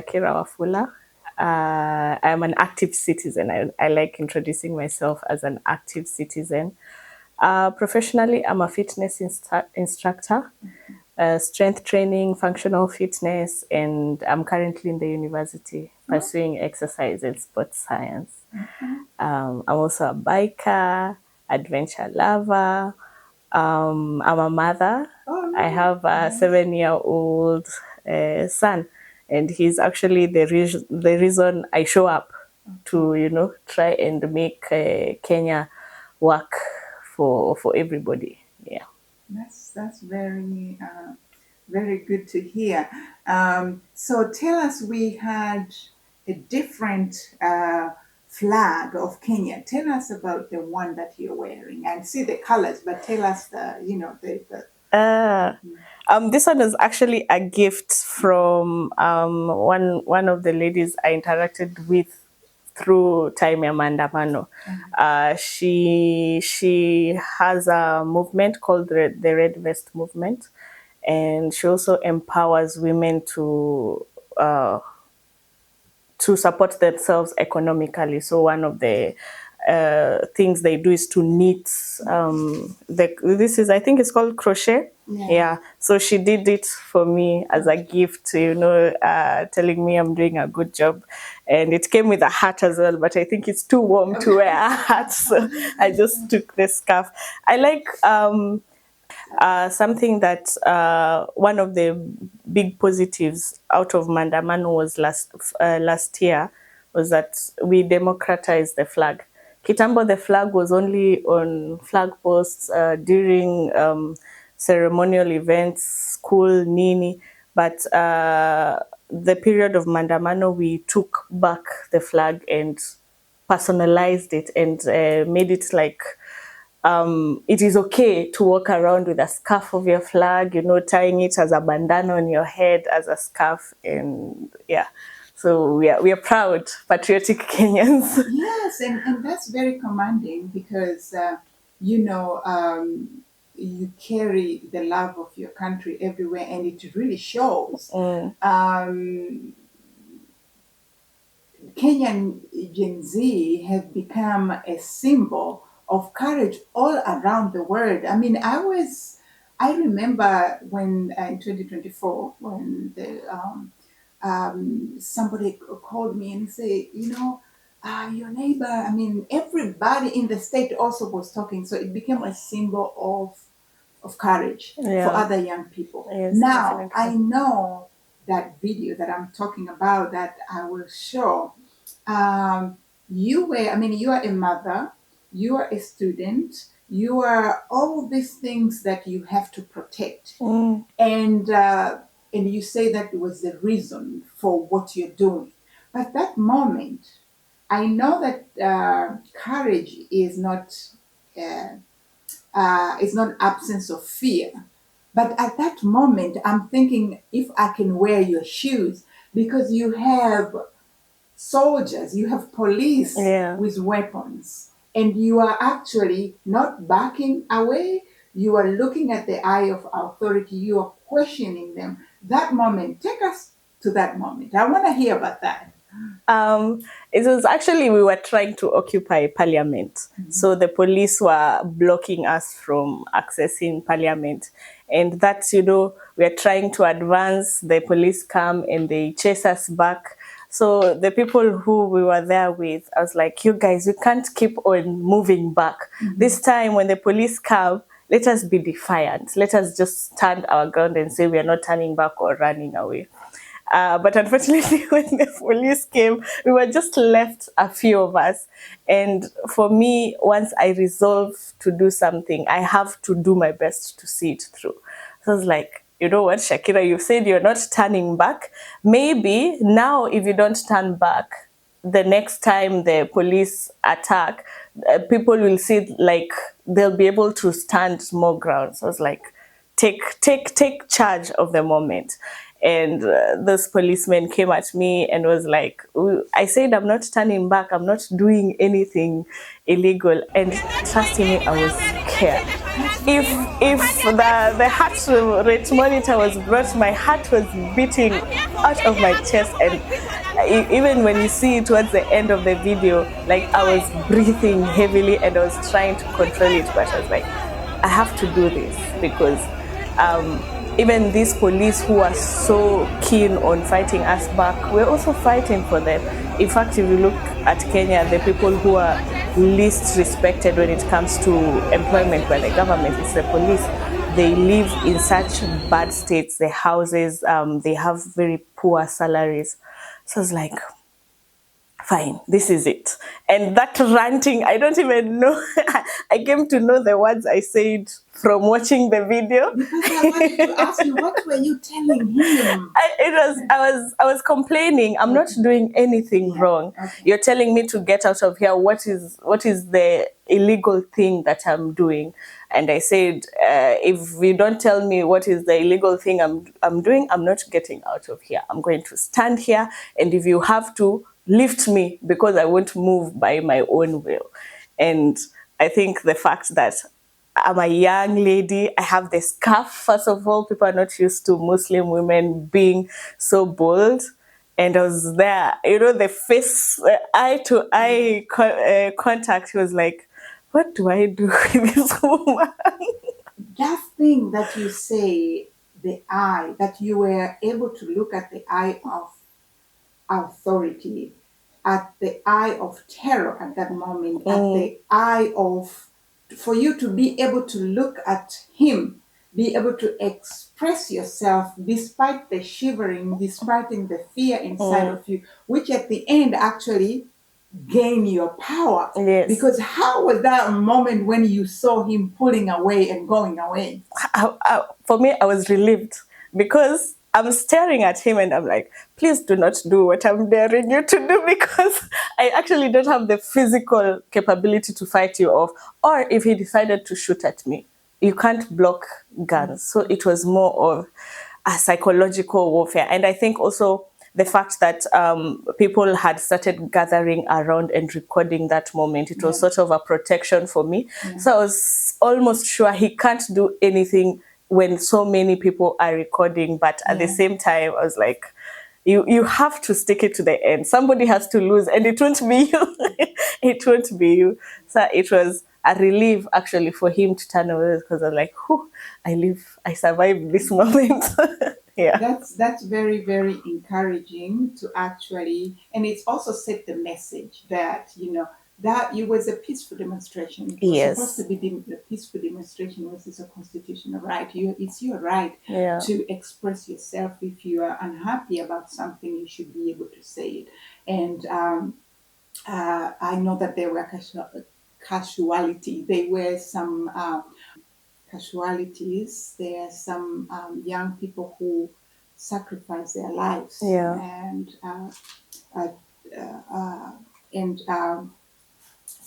Shakira Wafula. I'm an active citizen. I like introducing myself as an active citizen. Professionally, I'm a fitness instructor, strength training, functional fitness, and I'm currently in the university pursuing exercise and sports science. I'm also a biker, adventure lover. I'm a mother. I have a 7-year-old son, and he's actually the reason I show up to try and make Kenya work for everybody. Yeah. That's very good to hear. So tell us, we had a different flag of Kenya. Tell us about the one that you're wearing. I see the colors, but tell us This one is actually a gift from one of the ladies I interacted with through time ya Maandamano. She has a movement called the Red Vest Movement, and she also empowers women to support themselves economically. So one of the things they do is to knit. This is, I think it's called crochet. Yeah. So she did it for me as a gift, telling me I'm doing a good job. And it came with a hat as well, but I think it's too warm to wear a hat. So I just took the scarf. I like something that one of the big positives out of Maandamano was last year was that we democratized the flag. Kitambo, the flag was only on flag posts during ceremonial events, school, nini. But the period of Maandamano, we took back the flag and personalized it and made it like it is okay to walk around with a scarf of your flag, tying it as a bandana on your head as a scarf. And yeah, so we are proud, patriotic Kenyans. Yes, and that's very commanding because, you know, you carry the love of your country everywhere and it really shows. Kenyan Gen Z have become a symbol of courage all around the world. I mean, I remember when in 2024, when somebody called me and say, your neighbor, I mean, everybody in the state also was talking. So it became a symbol of courage for other young people. Yes, now, definitely. I know that video that I'm talking about that I will show. You are a mother, you are a student, you are all these things that you have to protect. And you say that was the reason for what you're doing. But that moment, I know that courage is not absence of fear. But at that moment, I'm thinking if I can wear your shoes, because you have soldiers, you have police with weapons, and you are actually not backing away. You are looking at the eye of authority. You are questioning them. That moment, take us to that moment. I want to hear about that. It was actually, we were trying to occupy Parliament. So the police were blocking us from accessing Parliament. And that's, we are trying to advance. The police come and they chase us back. So the people who we were there with, I was like, you guys, we can't keep on moving back. This time when the police come, let us be defiant. Let us just stand our ground and say we are not turning back or running away. But unfortunately, when the police came, we were just left a few of us. And for me, once I resolve to do something, I have to do my best to see it through. So I was like, you know what, Shakira, you said you're not turning back. Maybe now, if you don't turn back, the next time the police attack, people will see like they'll be able to stand more ground. So I was like, take charge of the moment. And those policemen came at me and was like, I said, I'm not turning back. I'm not doing anything illegal. And trust me, I was scared. If the heart rate monitor was brought, my heart was beating out of my chest. And even when you see towards the end of the video, like I was breathing heavily and I was trying to control it, but I was like, I have to do this because even these police who are so keen on fighting us back, we're also fighting for them. In fact, if you look at Kenya, the people who are least respected when it comes to employment by the government is the police. They live in such bad states, the houses, they have very poor salaries. So it's like, fine, this is it. And that ranting, I don't even know. I came to know the words I said from watching the video. Because I wanted to ask you, what were you telling him? I was complaining. I'm not doing anything wrong. Okay. You're telling me to get out of here. What is the illegal thing that I'm doing? And I said, if you don't tell me what is the illegal thing I'm doing, I'm not getting out of here. I'm going to stand here, and if you have to, lift me because I won't move by my own will. And I think the fact that I'm a young lady, I have the scarf, first of all, people are not used to Muslim women being so bold. And I was there, the face, eye to eye contact. He was like, what do I do with this woman? That thing that you say, the eye, that you were able to look at the eye of authority, at the eye of terror at that moment, at the eye of, for you to be able to look at him, be able to express yourself despite the shivering, despite the fear inside of you, which at the end actually gain your power. Yes. Because how was that moment when you saw him pulling away and going away? For me, I was relieved because I'm staring at him and I'm like, please do not do what I'm daring you to do, because I actually don't have the physical capability to fight you off. Or if he decided to shoot at me, you can't block guns. So it was more of a psychological warfare. And I think also the fact that people had started gathering around and recording that moment, it was sort of a protection for me. So I was almost sure he can't do anything when so many people are recording. But at the same time, I was like, you have to stick it to the end. Somebody has to lose, and it won't be you. It won't be you. So it was a relief actually for him to turn away, because I was like, whew, I survived this moment. Yeah. That's very, very encouraging to actually, and it's also set the message that, that it was a peaceful demonstration. It was Yes. supposed to be a peaceful demonstration, which is a constitutional right. It's your right Yeah. to express yourself. If you are unhappy about something, you should be able to say it. And I know that there were casualties. There were some casualties. There are some young people who sacrifice their lives, and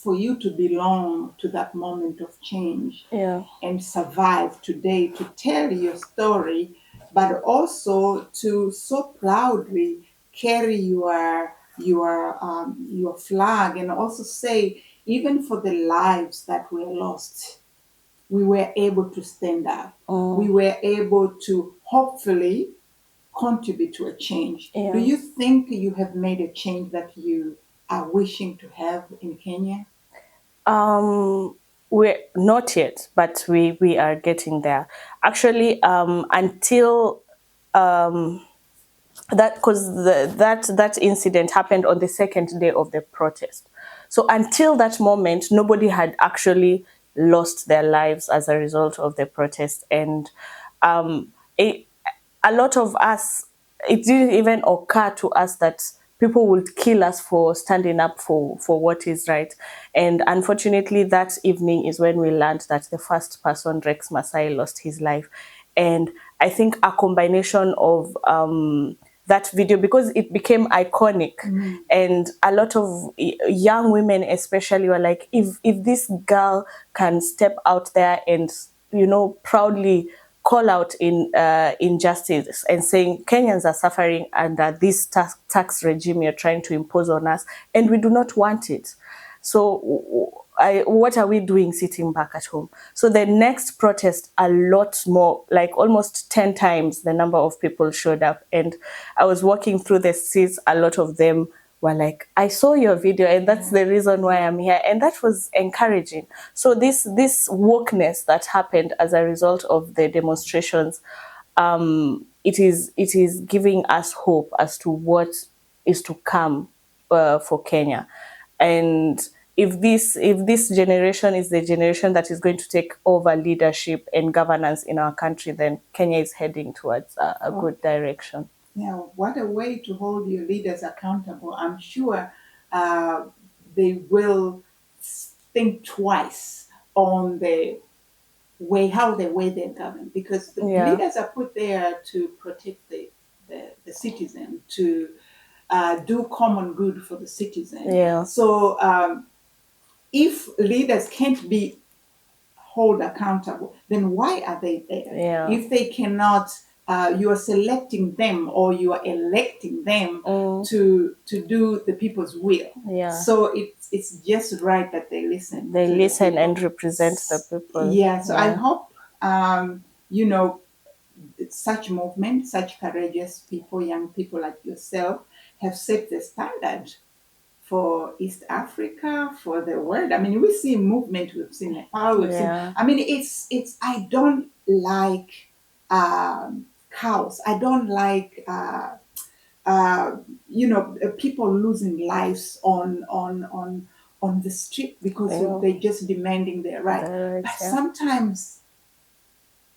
for you to belong to that moment of change and survive today, to tell your story, but also to so proudly carry your flag, and also say, even for the lives that were lost, we were able to stand up. We were able to hopefully contribute to a change. Do you think you have made a change that you are wishing to have in Kenya? We're not yet, but we are getting there. Actually, until that, because that incident happened on the second day of the protest. So until that moment, nobody had actually lost their lives as a result of the protest. And a lot of us, it didn't even occur to us that people would kill us for standing up for what is right. And unfortunately, that evening is when we learned that the first person, Rex Masai, lost his life. And I think a combination of that video, because it became iconic, and a lot of young women especially were like, if this girl can step out there and proudly call out in injustice and saying Kenyans are suffering under this tax regime you're trying to impose on us, and we do not want it. So what are we doing sitting back at home? So the next protest, a lot more, like almost 10 times the number of people showed up. And I was walking through the streets, a lot of them were like, I saw your video and that's the reason why I'm here. And that was encouraging. So this wokeness that happened as a result of the demonstrations, it is giving us hope as to what is to come for Kenya. And if this generation is the generation that is going to take over leadership and governance in our country, then Kenya is heading towards a good direction. Yeah, what a way to hold your leaders accountable. I'm sure uh, they will think twice on the way they govern, because the Yeah. leaders are put there to protect the citizen, to do common good for the citizen. Yeah. So if leaders can't be hold accountable, then why are they there? Yeah. If they cannot, you are selecting them or you are electing them to do the people's will. Yeah. So it's just right that they listen. They to the listen people. and represent the people. Yeah. So I hope you know, such movement, such courageous people, young people like yourself, have set the standard for East Africa, for the world. I mean, we see movement, we've seen Nepal, we've Yeah. seen. I mean, it's. I don't like cows. I don't like people losing lives on the street because Yeah. they're just demanding their right. Right, But yeah. sometimes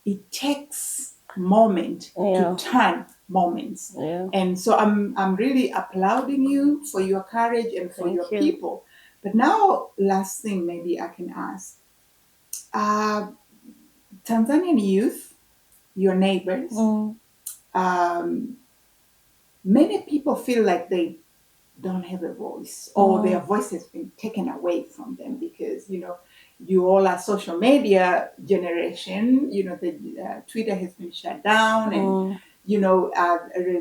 it takes moment Yeah. to turn moments. Yeah. And so I'm really applauding you for your courage and for Thank your you. people. But now, last thing maybe I can ask. Tanzanian youth, your neighbors, many people feel like they don't have a voice, or their voice has been taken away from them because, you all are social media generation. The Twitter has been shut down, and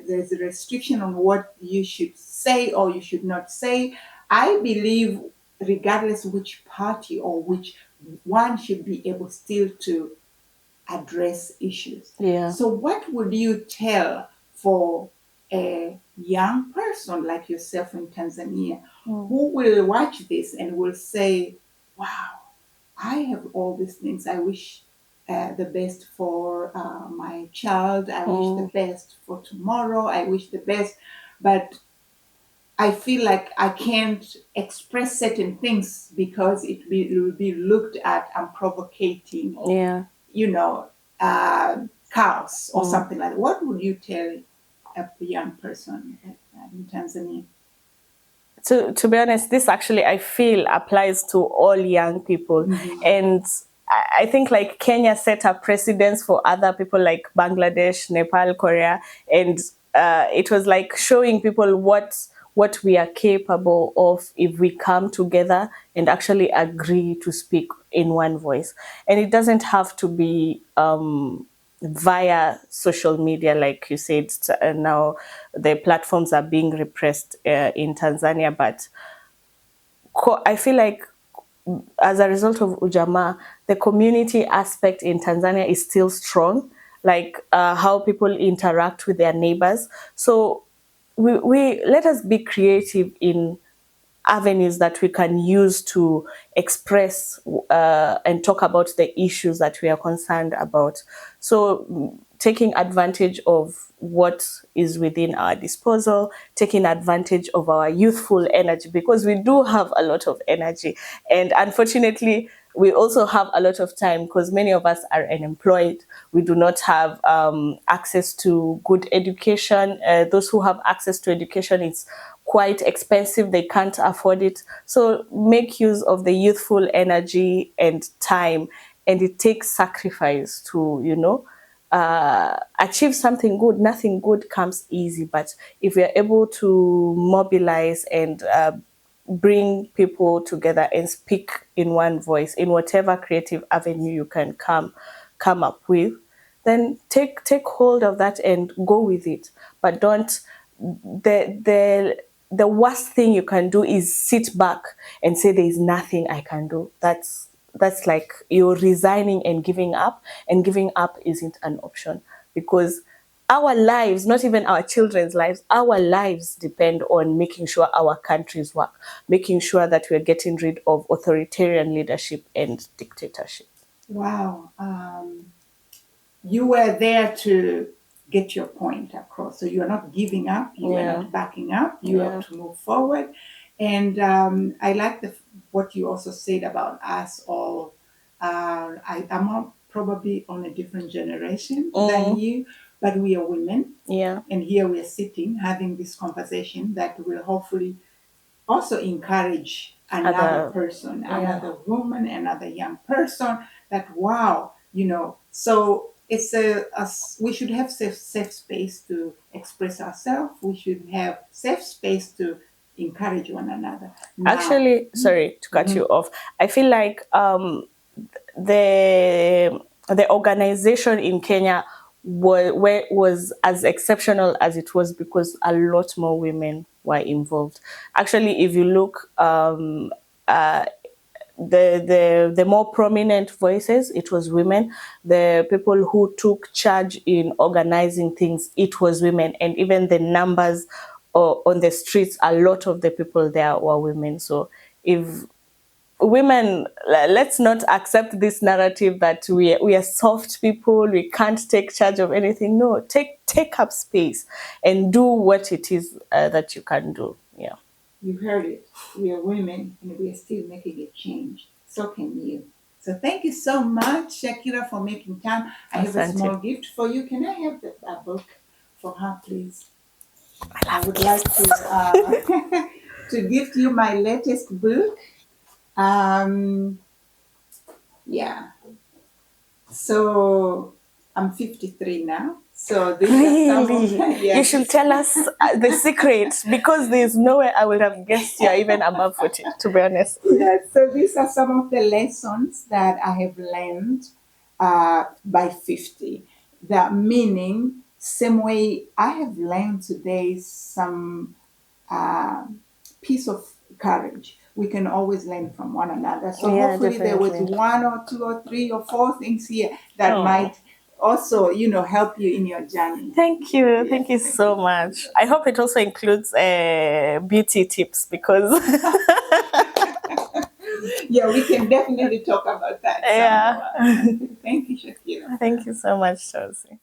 there's a restriction on what you should say or you should not say. I believe, regardless which party or which one, should be able still to address issues. Yeah. So what would you tell for a young person like yourself in Tanzania who will watch this and will say, wow, I have all these things. I wish the best for my child. I wish the best for tomorrow. I wish the best. But I feel like I can't express certain things because it will be looked at and provocating, or, Yeah. chaos or something like that. What would you tell a young person in Tanzania? To be honest, this actually I feel applies to all young people. And I think like Kenya set a precedence for other people like Bangladesh, Nepal, Korea, and it was like showing people what we are capable of if we come together and actually agree to speak in one voice. And it doesn't have to be via social media, like you said. Now the platforms are being repressed in Tanzania, but I feel like as a result of Ujamaa, the community aspect in Tanzania is still strong, like how people interact with their neighbors. So we let us be creative in avenues that we can use to express and talk about the issues that we are concerned about. So taking advantage of what is within our disposal, taking advantage of our youthful energy, because we do have a lot of energy. And unfortunately, we also have a lot of time because many of us are unemployed. We do not have access to good education. Those who have access to education, it's quite expensive. They can't afford it. So make use of the youthful energy and time. And it takes sacrifice to, achieve something good. Nothing good comes easy. But if we are able to mobilize and bring people together and speak in one voice in whatever creative avenue you can come up with, then take hold of that and go with it. But don't, the worst thing you can do is sit back and say there is nothing I can do. That's like you're resigning and giving up, and giving up isn't an option, because our lives, not even our children's lives, our lives depend on making sure our countries work, making sure that we're getting rid of authoritarian leadership and dictatorship. Wow. You were there to get your point across. So you're not giving up, you are not backing up, you have to move forward. And I like what you also said about us all. I'm probably on a different generation than you, but we are women. Yeah. And here we are sitting having this conversation that will hopefully also encourage another person, another woman, another young person, that wow, so it's we should have safe space to express ourselves. We should have safe space to encourage one another. Now, actually, sorry to cut you off. I feel like the organization in Kenya was as exceptional as it was because a lot more women were involved. Actually, if you look, the more prominent voices, it was women. The people who took charge in organizing things, it was women. And even the numbers on the streets, a lot of the people there were women. So if women, let's not accept this narrative that we are soft people, we can't take charge of anything. No, take up space and do what it is that you can do. Yeah. You heard it. We are women and we are still making a change. So can you. So thank you so much, Shakira, for making time. I have a small gift for you. Can I have the book for her, please? I would like to to gift you my latest book. Yeah. So I'm 53 now. So this is some of, Really? You should tell us the secret, because there's no way I would have guessed you're even above 40, to be honest. Yes. So these are some of the lessons that I have learned by 50. That meaning, same way I have learned today some piece of courage. We can always learn from one another. So Yeah, hopefully there was definitely. 1 or 2 or 3 or 4 things here that might also, help you in your journey. Thank you. Yes. Thank you so much. I hope it also includes beauty tips, because yeah, we can definitely talk about that. Yeah. Thank you, Shakira. Thank you so much, Tausi.